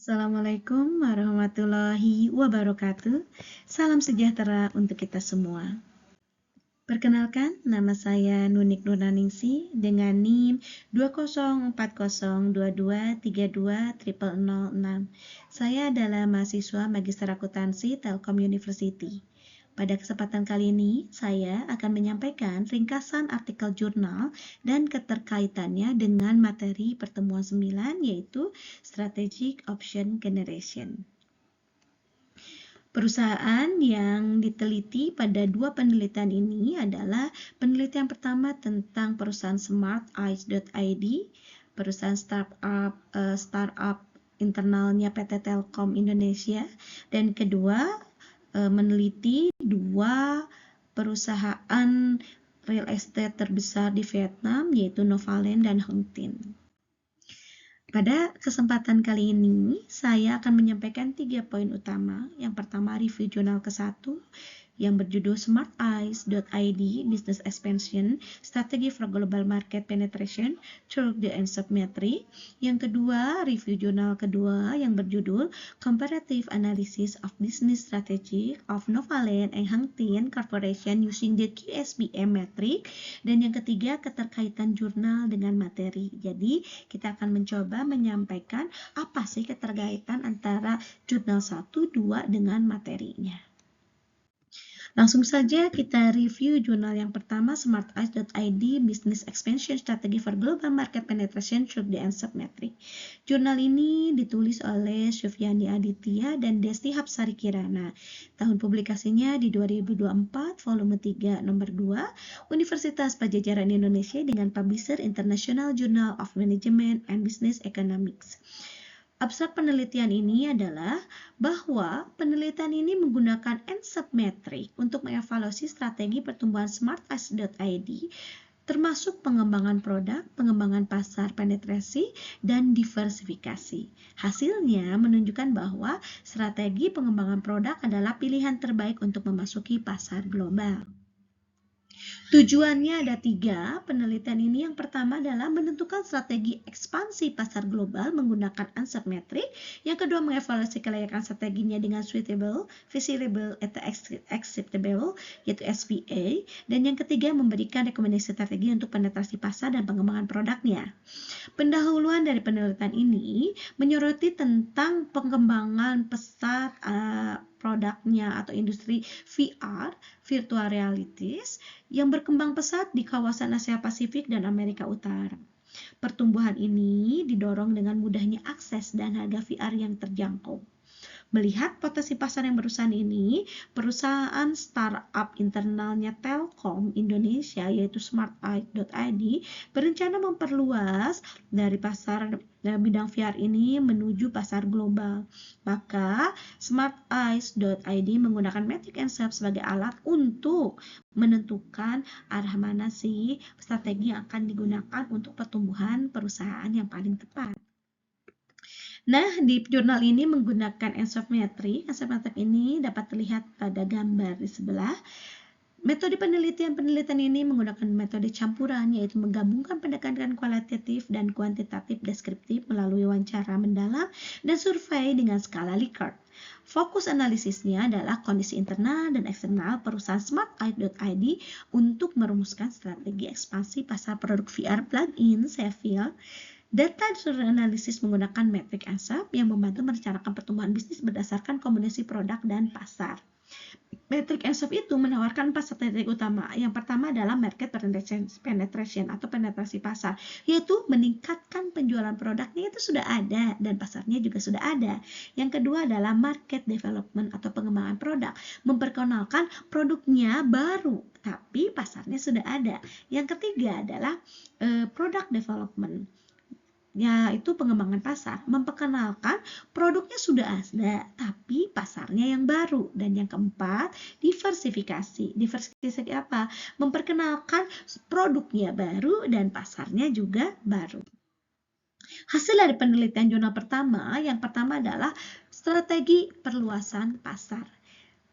Assalamualaikum warahmatullahi wabarakatuh. Salam sejahtera untuk kita semua. Perkenalkan, nama saya Nunik Nurnaningsi dengan NIM 2040223232006. Saya adalah mahasiswa Magister Akuntansi Telkom University. Pada kesempatan kali ini, saya akan menyampaikan ringkasan artikel jurnal dan keterkaitannya dengan materi pertemuan 9, yaitu Strategic Option Generation. Perusahaan yang diteliti pada dua penelitian ini adalah penelitian pertama tentang perusahaan SmartEyes.id, perusahaan startup internalnya PT Telkom Indonesia, dan kedua meneliti dua perusahaan real estate terbesar di Vietnam, yaitu Novaland dan Hang Tinh. Pada kesempatan kali ini, saya akan menyampaikan 3 poin utama. Yang pertama, review jurnal ke-1 yang berjudul SmartEyes.id Business Expansion Strategy for Global Market Penetration Through the ENSOP Metric. Yang kedua, review jurnal kedua yang berjudul Comparative Analysis of Business Strategy of Novaland and Hang Tinh Corporation Using the QSBM Metric. Dan yang ketiga, keterkaitan jurnal dengan materi. Jadi, kita akan mencoba menyampaikan apa sih keterkaitan antara jurnal 1, 2 dengan materinya. Langsung saja kita review jurnal yang pertama, SmartEyes.id Business Expansion Strategy for Global Market Penetration Through the ENSOP Metric. Jurnal ini ditulis oleh Syufyani Aditya dan Desti Hapsari Kirana. Tahun publikasinya di 2024, volume 3, nomor 2, Universitas Padjadjaran Indonesia dengan publisher International Journal of Management and Business Economics. Abstrak penelitian ini adalah bahwa penelitian ini menggunakan ENSOP Metric untuk mengevaluasi strategi pertumbuhan SmartEyes.id termasuk pengembangan produk, pengembangan pasar penetrasi, dan diversifikasi. Hasilnya menunjukkan bahwa strategi pengembangan produk adalah pilihan terbaik untuk memasuki pasar global. Tujuannya ada 3 penelitian ini. Yang pertama adalah menentukan strategi ekspansi pasar global menggunakan ENSOP Metric. Yang kedua, mengevaluasi kelayakan strateginya dengan suitable, feasible, atau acceptable, yaitu SPA. Dan yang ketiga, memberikan rekomendasi strategi untuk penetrasi pasar dan pengembangan produknya. Pendahuluan dari penelitian ini menyoroti tentang pengembangan pesat produknya atau industri VR, virtual realities, yang berkembang pesat di kawasan Asia Pasifik dan Amerika Utara. Pertumbuhan ini didorong dengan mudahnya akses dan harga VR yang terjangkau. Melihat potensi pasar yang berusaha ini, perusahaan startup internalnya Telkom Indonesia yaitu SmartEyes.id berencana memperluas dari pasar bidang VR ini menuju pasar global. Maka SmartEyes.id menggunakan Metric ENSOP sebagai alat untuk menentukan arah mana sih strategi yang akan digunakan untuk pertumbuhan perusahaan yang paling tepat. Nah, di jurnal ini menggunakan ENSOP Metric. ENSOP Metric ini dapat terlihat pada gambar di sebelah. Metode penelitian ini menggunakan metode campuran, yaitu menggabungkan pendekatan kualitatif dan kuantitatif deskriptif melalui wawancara mendalam dan survei dengan skala Likert. Fokus analisisnya adalah kondisi internal dan eksternal perusahaan SmartEyes.id untuk merumuskan strategi ekspansi pasar produk VR plug-in Sheffield. Data analisis menggunakan metrik ENSOP yang membantu merencanakan pertumbuhan bisnis berdasarkan kombinasi produk dan pasar. Metrik ENSOP itu menawarkan 4 strategi utama. Yang pertama adalah market penetration atau penetrasi pasar, yaitu meningkatkan penjualan produknya itu sudah ada dan pasarnya juga sudah ada. Yang kedua adalah market development atau pengembangan produk, memperkenalkan produknya baru tapi pasarnya sudah ada. Yang ketiga adalah product development, yaitu pengembangan pasar, memperkenalkan produknya sudah ada tapi pasarnya yang baru. Dan yang keempat, diversifikasi. Diversifikasi apa? Memperkenalkan produknya baru dan pasarnya juga baru. Hasil dari penelitian jurnal pertama, yang pertama adalah strategi perluasan pasar.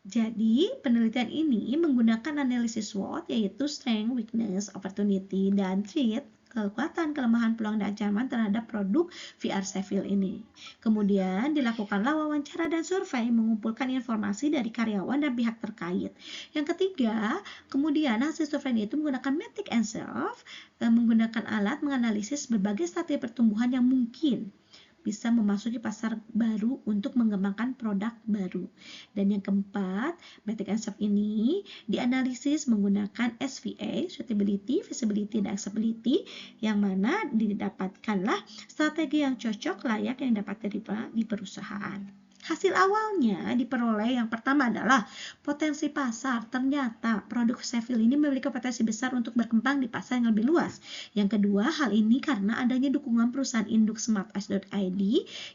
Jadi, penelitian ini menggunakan analisis SWOT, yaitu strength, weakness, opportunity, dan threat kekuatan, kelemahan, peluang, dan ancaman terhadap produk VR Seville ini. Kemudian dilakukanlah wawancara dan survei mengumpulkan informasi dari karyawan dan pihak terkait. Yang ketiga, kemudian hasil survei itu menggunakan Matic and Self, menggunakan alat menganalisis berbagai strategi pertumbuhan yang mungkin bisa memasuki pasar baru untuk mengembangkan produk baru. Dan yang keempat, Matic and Self ini dianalisis menggunakan SVA, Suitability, Feasibility, dan Acceptability, yang mana didapatkanlah strategi yang cocok layak yang dapat diterima di perusahaan. Hasil awalnya diperoleh yang pertama adalah potensi pasar. Ternyata produk Seville ini memiliki potensi besar untuk berkembang di pasar yang lebih luas. Yang kedua, hal ini karena adanya dukungan perusahaan induk smartice.id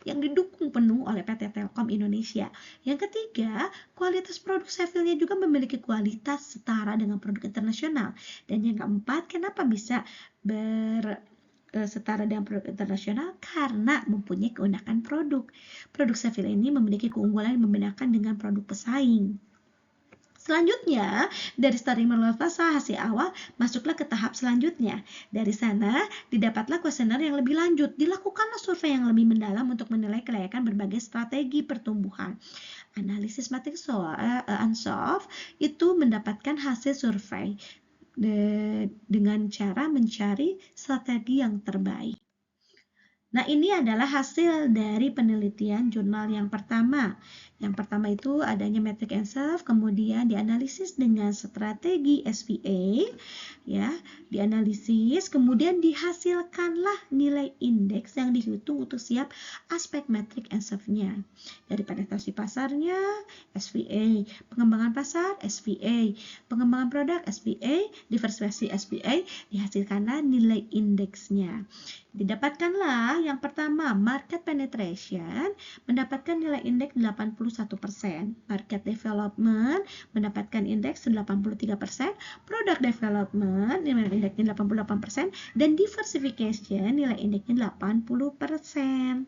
yang didukung penuh oleh PT Telkom Indonesia. Yang ketiga, kualitas produk Seville-nya juga memiliki kualitas setara dengan produk internasional. Dan yang keempat, kenapa bisa setara dengan produk internasional? Karena mempunyai keunikan produk. Produk Seville ini memiliki keunggulan yang membedakan dengan produk pesaing. Selanjutnya, dari studi menurut fase hasil awal, masuklah ke tahap selanjutnya. Dari sana, didapatlah kuesioner yang lebih lanjut. Dilakukanlah survei yang lebih mendalam untuk menilai kelayakan berbagai strategi pertumbuhan. Analisis Matic and Self itu mendapatkan hasil survei dengan cara mencari strategi yang terbaik. Nah, ini adalah hasil dari penelitian jurnal yang pertama. Yang pertama itu adanya Matic and Self, kemudian dianalisis dengan strategi SVA, ya, dianalisis, kemudian dihasilkanlah nilai indeks yang dihitung untuk setiap aspek Matic and Self-nya. Dari penetrasi pasarnya, SVA, pengembangan pasar, SVA, pengembangan produk, SVA, diversifikasi SVA, dihasilkanlah nilai indeksnya. Didapatkanlah yang pertama, market penetration mendapatkan nilai indeks 81%, market development mendapatkan indeks 83%, product development nilai indeksnya 88%, dan diversification nilai indeksnya 80%.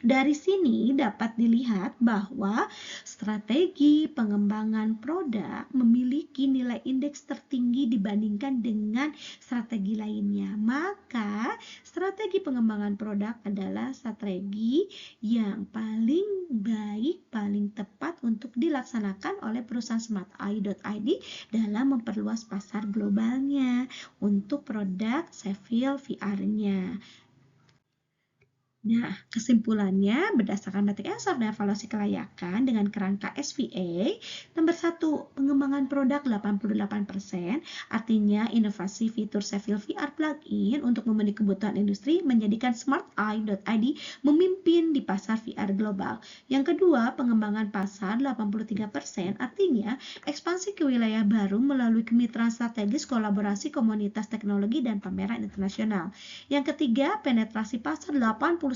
Dari sini dapat dilihat bahwa strategi pengembangan produk memiliki nilai indeks tertinggi dibandingkan dengan strategi lainnya. Maka, strategi pengembangan produk adalah strategi yang paling baik, paling tepat untuk dilaksanakan oleh perusahaan SmartEye.id dalam memperluas pasar globalnya untuk produk Seville VR-nya. Nah, kesimpulannya berdasarkan Matic and Self dan evaluasi kelayakan dengan kerangka SVA, nomor 1, pengembangan produk 88%, artinya inovasi fitur Seville VR plugin untuk memenuhi kebutuhan industri menjadikan SmartEye.id memimpin di pasar VR global. Yang kedua, pengembangan pasar 83%, artinya ekspansi ke wilayah baru melalui kemitraan strategis, kolaborasi komunitas teknologi, dan pameran internasional. Yang ketiga, penetrasi pasar 81%,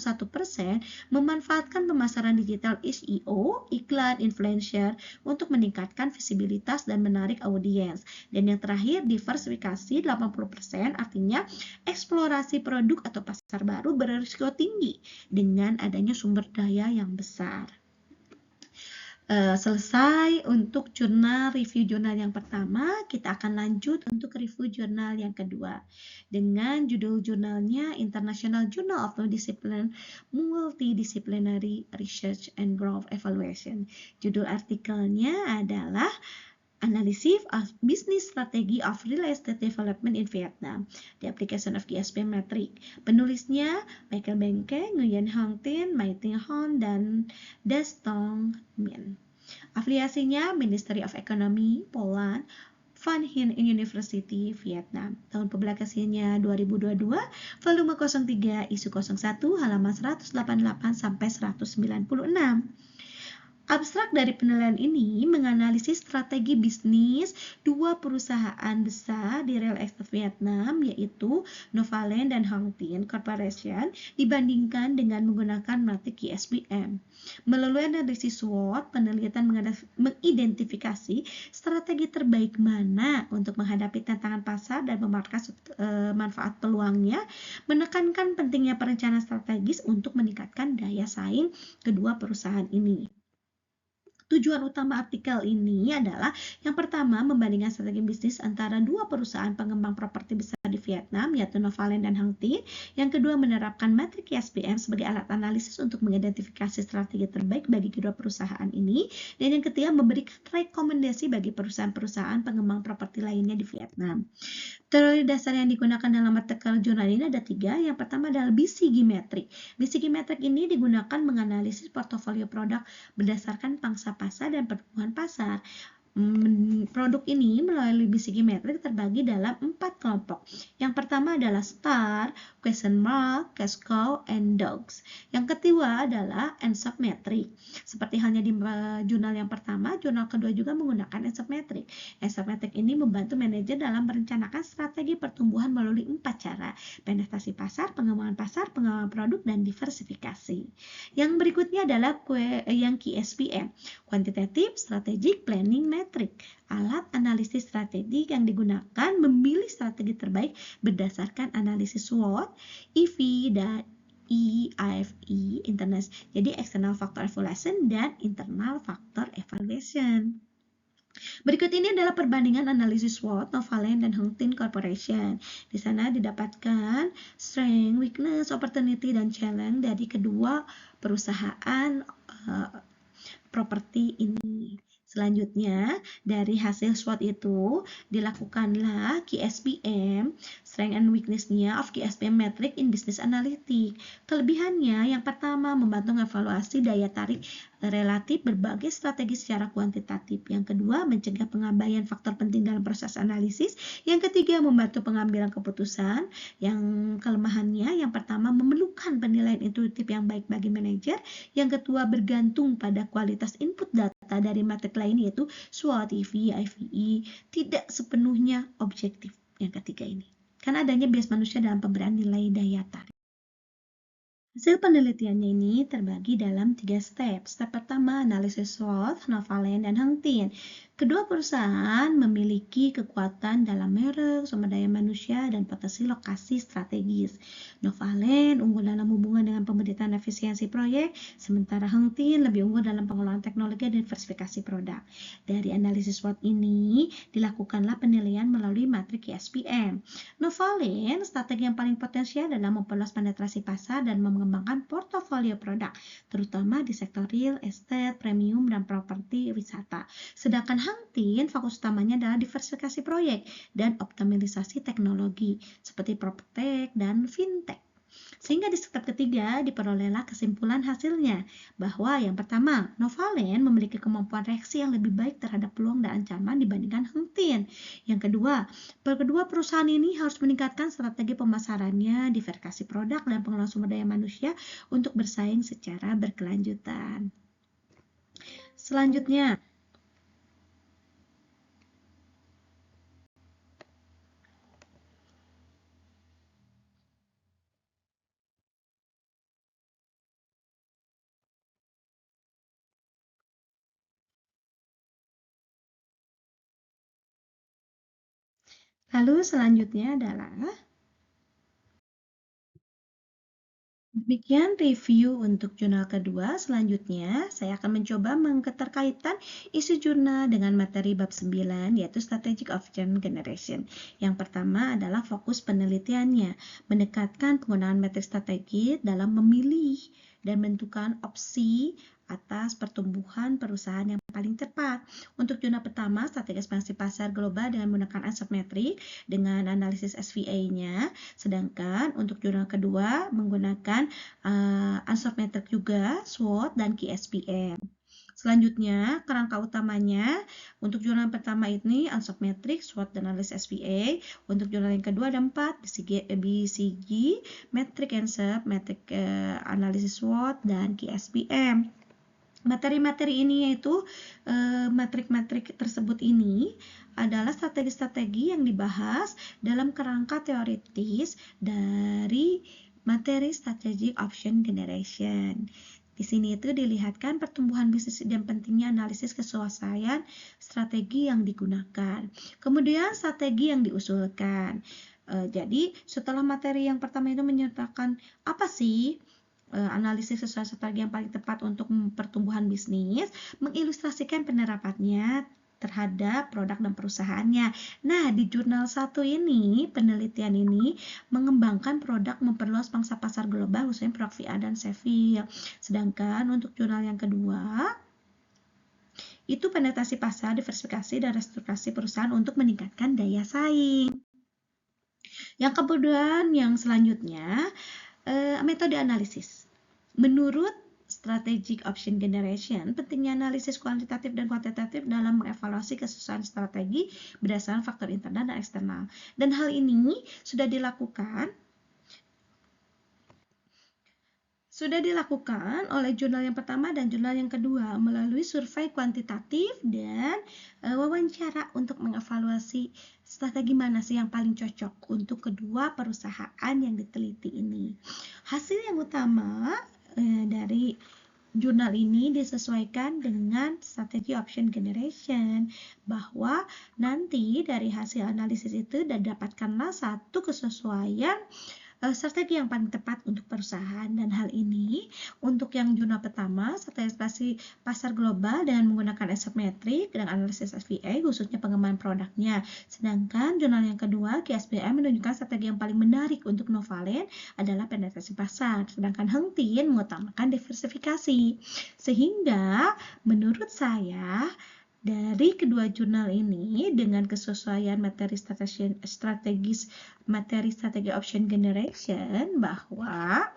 memanfaatkan pemasaran digital SEO, iklan, influencer untuk meningkatkan visibilitas dan menarik audiens. Dan yang terakhir, diversifikasi 80%, artinya eksplorasi produk atau pasar baru berisiko tinggi dengan adanya sumber daya yang besar. Selesai untuk review jurnal yang pertama, kita akan lanjut untuk review jurnal yang kedua dengan judul jurnalnya International Journal of Multidisciplinary Research and Growth Evaluation. Judul artikelnya adalah Analysis of Business Strategy of Real Estate Development in Vietnam, The Application of GSP Metric. Penulisnya Michael Benke, Nguyen Hong Tin, Mai Ting Hon, dan Des Tong Minh. Afiliasinya Ministry of Economy, Poland, Van Hien University, Vietnam. Tahun publikasinya 2022, volume 03, isu 01, halaman 188 sampai 196. Abstrak dari penilaian ini menganalisis strategi bisnis dua perusahaan besar di real estate Vietnam, yaitu Novaland dan Hang Tin Corporation, dibandingkan dengan menggunakan Matic GSBM. Melalui analisis SWOT, penelitian mengidentifikasi strategi terbaik mana untuk menghadapi tantangan pasar dan memangkas manfaat peluangnya, menekankan pentingnya perencanaan strategis untuk meningkatkan daya saing kedua perusahaan ini. Tujuan utama artikel ini adalah yang pertama membandingkan strategi bisnis antara dua perusahaan pengembang properti besar di Vietnam yaitu Novaland dan Hang Tin. Yang kedua menerapkan metrik ISBN sebagai alat analisis untuk mengidentifikasi strategi terbaik bagi kedua perusahaan ini. Dan yang ketiga memberikan rekomendasi bagi perusahaan-perusahaan pengembang properti lainnya di Vietnam. Teori dasar yang digunakan dalam artikel jurnal ini ada 3. Yang pertama adalah BCG Metric. BCG Metric ini digunakan menganalisis portofolio produk berdasarkan pangsa pasar dan pertumbuhan pasar. Produk ini melalui BCG Metric terbagi dalam 4 kelompok. Yang pertama adalah star, question mark, cash cow, and dogs. Yang kedua adalah ENSOP Metric. Seperti halnya di jurnal yang pertama, jurnal kedua juga menggunakan ENSOP Metric. ENSOP Metric ini membantu manajer dalam merencanakan strategi pertumbuhan melalui 4 cara: penetrasi pasar, pengembangan produk, dan diversifikasi. Yang berikutnya adalah yang QSPM, Quantitative Strategic Planning Metric, alat analisis strategi yang digunakan memilih strategi terbaik berdasarkan analisis SWOT, EV, dan EIFE, jadi External Factor Evaluation dan Internal Factor Evaluation. Berikut ini adalah perbandingan analisis SWOT Novaland dan Hang Tin Corporation. Di sana didapatkan strength, weakness, opportunity, dan challenge dari kedua perusahaan properti ini. Selanjutnya, dari hasil SWOT itu dilakukanlah QSPM, Strength and Weakness-nya of QSPM Metric in Business Analytics. Kelebihannya, yang pertama, membantu mengevaluasi daya tarik relatif berbagai strategi secara kuantitatif. Yang kedua, mencegah pengabaian faktor penting dalam proses analisis. Yang ketiga, membantu pengambilan keputusan. Yang kelemahannya, yang pertama, memerlukan penilaian intuitif yang baik bagi manajer. Yang kedua, bergantung pada kualitas input data dari metrik lain yaitu SWOT, EV, IVE, tidak sepenuhnya objektif. Yang ketiga ini, karena adanya bias manusia dalam pemberian nilai daya tarik. Hasil penelitiannya ini terbagi dalam 3 step. Step pertama, analisis SWOT, Novaland, dan Hang Tin. Kedua perusahaan memiliki kekuatan dalam merek, sumber daya manusia, dan potensi lokasi strategis. Novaland unggul dalam hubungan dengan pemberitaan efisiensi proyek, sementara Hang Tin lebih unggul dalam pengelolaan teknologi dan diversifikasi produk. Dari analisis SWOT ini, dilakukanlah penilaian melalui matrik ISBN. Novaland, strategi yang paling potensial adalah memperluas penetrasi pasar dan mengembangkan portofolio produk, terutama di sektor real estate, premium, dan properti wisata. Sedangkan Hang Tin, fokus utamanya adalah diversifikasi proyek dan optimalisasi teknologi seperti PropTech dan Fintech. Sehingga di step ketiga diperolehlah kesimpulan hasilnya bahwa yang pertama, Novaland memiliki kemampuan reaksi yang lebih baik terhadap peluang dan ancaman dibandingkan Hang Tin. Yang kedua perusahaan ini harus meningkatkan strategi pemasarannya, diversifikasi produk, dan pengelolaan sumber daya manusia untuk bersaing secara berkelanjutan. Selanjutnya, selanjutnya adalah demikian review untuk jurnal kedua. Selanjutnya, saya akan mencoba mengeterkaitan isi jurnal dengan materi bab 9, yaitu Strategic Option Generation. Yang pertama adalah fokus penelitiannya, mendekatkan penggunaan metrik strategi dalam memilih dan menentukan opsi atas pertumbuhan perusahaan yang paling tepat. Untuk jurnal pertama, strategi ekspansi pasar global dengan menggunakan ENSOP Metric dengan analisis SVA-nya. Sedangkan untuk jurnal kedua menggunakan ENSOP Metric juga, SWOT, dan QSPM. Selanjutnya, kerangka utamanya untuk jurnal pertama ini ENSOP Metric, SWOT, dan analisis SVA. Untuk jurnal yang kedua ada 4, BCG, Metric ENSOP, Metric analisis SWOT, dan QSPM. Materi-materi ini yaitu metrik-metrik tersebut ini adalah strategi-strategi yang dibahas dalam kerangka teoritis dari materi Strategic Option Generation. Di sini itu dilihatkan pertumbuhan bisnis dan pentingnya analisis kesesuaian strategi yang digunakan. Kemudian strategi yang diusulkan. Jadi setelah materi yang pertama itu menyatakan apa sih analisis sesuai strategi yang paling tepat untuk pertumbuhan bisnis, mengilustrasikan penerapannya terhadap produk dan perusahaannya. Nah, di jurnal 1 ini, penelitian ini mengembangkan produk memperluas pangsa pasar global, khususnya produk VA dan Seville. Sedangkan untuk jurnal yang kedua, itu penetrasi pasar, diversifikasi, dan restrukturasi perusahaan untuk meningkatkan daya saing. Yang kemudian, yang selanjutnya, metode analisis. Menurut Strategic Option Generation, pentingnya analisis kuantitatif dan kuantitatif dalam mengevaluasi kesesuaian strategi berdasarkan faktor internal dan eksternal. Dan hal ini sudah dilakukan oleh jurnal yang pertama dan jurnal yang kedua melalui survei kuantitatif dan wawancara untuk mengevaluasi strategi mana sih yang paling cocok untuk kedua perusahaan yang diteliti ini. Hasil yang utama dari jurnal ini disesuaikan dengan strategi option generation, bahwa nanti dari hasil analisis itu didapatkanlah satu kesesuaian strategi yang paling tepat untuk perusahaan. Dan hal ini untuk yang jurnal pertama, strategi pasar global dengan menggunakan asymmetric dan analisis SVA, khususnya pengembangan produknya. Sedangkan jurnal yang kedua, GSBM, menunjukkan strategi yang paling menarik untuk Novalen adalah penetrasi pasar, sedangkan Heng Tin mengutamakan diversifikasi. Sehingga menurut saya, dari kedua jurnal ini dengan kesesuaian materi strategi option generation, bahwa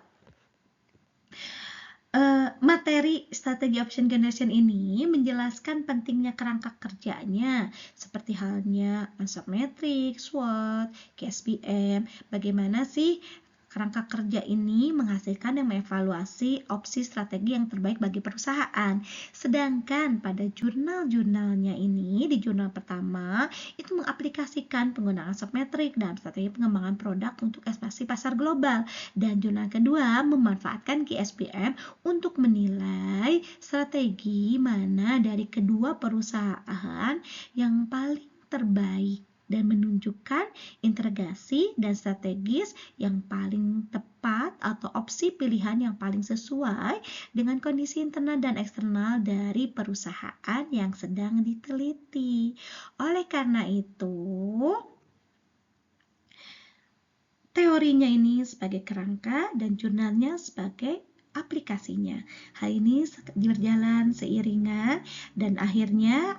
materi strategi option generation ini menjelaskan pentingnya kerangka kerjanya, seperti halnya asymmetric, SWOT, KSBM, bagaimana sih kerangka kerja ini menghasilkan dan mengevaluasi opsi strategi yang terbaik bagi perusahaan. Sedangkan pada jurnal-jurnalnya ini, di jurnal pertama, itu mengaplikasikan penggunaan asymmetric dan strategi pengembangan produk untuk ekspansi pasar global. Dan jurnal kedua memanfaatkan GSBM untuk menilai strategi mana dari kedua perusahaan yang paling terbaik dan menunjukkan integrasi dan strategis yang paling tepat atau opsi pilihan yang paling sesuai dengan kondisi internal dan eksternal dari perusahaan yang sedang diteliti. Oleh karena itu, teorinya ini sebagai kerangka dan jurnalnya sebagai aplikasinya. Hal ini berjalan seiringan dan akhirnya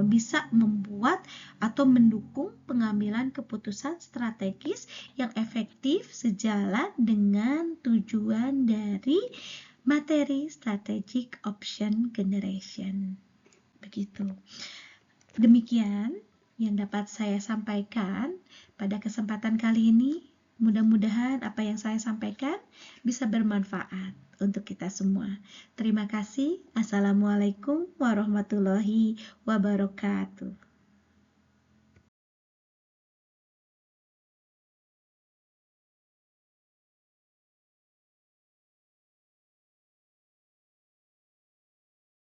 bisa membuat atau mendukung pengambilan keputusan strategis yang efektif sejalan dengan tujuan dari materi strategic option generation. Begitu. Demikian yang dapat saya sampaikan pada kesempatan kali ini. Mudah-mudahan apa yang saya sampaikan bisa bermanfaat untuk kita semua. Terima kasih. Assalamualaikum warahmatullahi wabarakatuh.